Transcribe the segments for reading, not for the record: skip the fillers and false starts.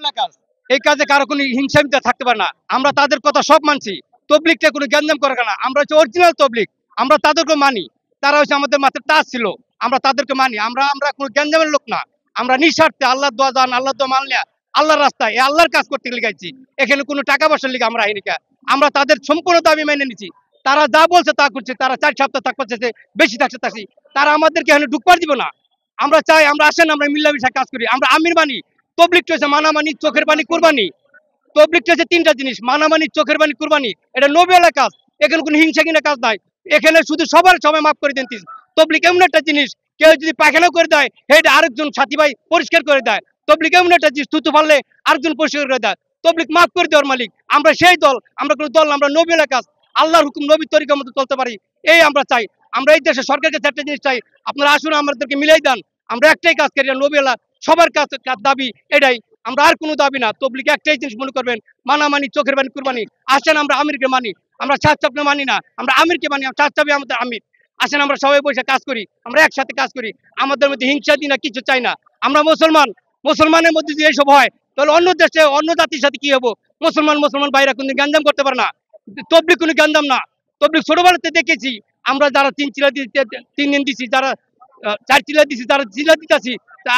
নবীলা কাজ, এই কাজে কারো কোনো হিংসা থাকতে পারে না। আমরা তাদের কথা সব মানছি, তবলিগটা কোনো গ্যাঞ্জাম করে না। আমরা হচ্ছে অরিজিনাল তবলিগ, আমরা তাদেরকে মানি। তারা হচ্ছে আমাদের মাথায় তাজ ছিল, আমরা তাদেরকে মানি। আমরা আমরা কোনো গ্যাঞ্জামের লোক না। আমরা নিঃস্বার্থে আল্লাহর দোয়া জান, আল্লাহর দোয়া মানলে আল্লাহর রাস্তায় এই আল্লাহর কাজ করতে লিখাইছি। এখানে কোনো টাকা পয়সার লিগে আমরা আইনি। আমরা তাদের সম্পূর্ণ দাবি মেনে নিচ্ছি। তারা যা বলছে তা করছে। তারা 4 সপ্তাহ থাকছে, বেশি থাকছে থাকছি, তারা আমাদেরকে এখানে ঢুকবার দিব না। আমরা চাই, আমরা আসেন, আমরা মিল্লামিশা কাজ করি। আমরা আমির মানি। তবলিগটা হচ্ছে মানামানি, চোখের পানি, কুরবানি। তবলিগটা হচ্ছে 3টা জিনিস: মানামানি, চোখের পানি, কুরবানি। এটা নবীওয়ালা কাজ। এখানে কোনো হিংসা কিনা কাজ নাই। এখানে শুধু সবাই মাফ করে দেন। তবলিগ এমন একটা জিনিস, কেউ যদি পায়খানা করে দেয়, এটা আরেকজন সাথী ভাই পরিষ্কার করে দেয়। তবলিগ এমন একটা জিনিস, থুতু পারলে আরেকজন পরিষ্কার করে দেয়। তবলিগ মাফ করে দেওয়ার মালিক। আমরা সেই দল, আমরা কোনো দল না, আমরা নবীওয়ালা কাজ, আল্লাহর হুকুম, নবীর তরিকার মতো চলতে পারি, এই আমরা চাই। আমরা এই দেশে সরকারকে একটা জিনিস চাই, আপনারা আসুন, আমাদেরকে মিলাই দেন। আমরা একটাই কাজ করি, নবীওয়ালা সবার কাজ দাবি এটাই। আমরা আর কোনো দাবি না। তবলিগ একটাই জিনিস মনে করবেন, মানামানি, চোখের পানি, কুরবানি। আসেন, আমরা আমিরকে মানি। আমরা সাত চাপকে মানি না, আমরা আমিরকে মানি। সাত চাপে আমাদের আমির। আসেন, আমরা সবাই বসে কাজ করি, আমরা একসাথে কাজ করি। আমাদের মধ্যে হিংসা দিই না, কিছু চাই না। আমরা মুসলমান, মুসলমানের মধ্যে যদি এইসব হয়, তাহলে অন্য দেশে অন্য জাতির সাথে কি হবো? মুসলমান বাইরে কোনো গ্যাঞ্জাম করতে পারে না। তবলিগ কোনো গ্যাঞ্জাম না। তবলিগ ছোটবেলাতে দেখেছি, আমরা যারা 3 দিন দিছি, যারা 4 চিল্লা দিছি, যারা চিল্লা দিতেছি,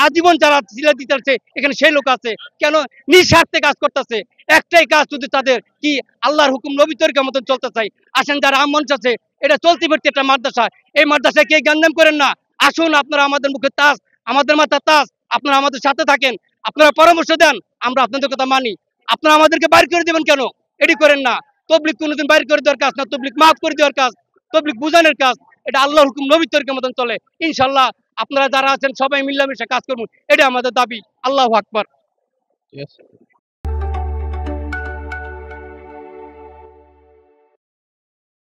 আজীবন যারা চিল্লা দিতেছে, এখানে সেই লোক আছে কেন? নিঃস্বার্থে কাজ করতেছে। একটাই কাজ শুধু তাদের, কি? আল্লাহর হুকুম, নবী তরিকার মতন চলতে চাই। আসেন, যারা আমন্ত্র আছে, এটা চলতে ফিরতে একটা মাদ্রাসা। এই মাদ্রাসায় কে গ্যাঞ্জাম করেন না। আসুন, আপনারা আমাদের মুখে তাজ, আমাদের মাথা তাজ। আপনারা আমাদের সাথে থাকেন, আপনারা পরামর্শ দেন, আমরা আপনাদের কথা মানি। আপনারা আমাদেরকে বাইর করে দেবেন কেন? এটি করেন না। তবলিগ কোনোদিন বাইর করে দেওয়ার কাজ না, তবলিগ মাফ করে দেওয়ার কাজ, তবলিগ বুঝানোর কাজ। এটা আল্লাহর হুকুম, নবী তরিকার মতন চলে। ইনশাল্লাহ আপনারা যারা আছেন সবাই মিল্লামিশা কাজ করুন, এটা আমাদের দাবি। আল্লাহু আকবার।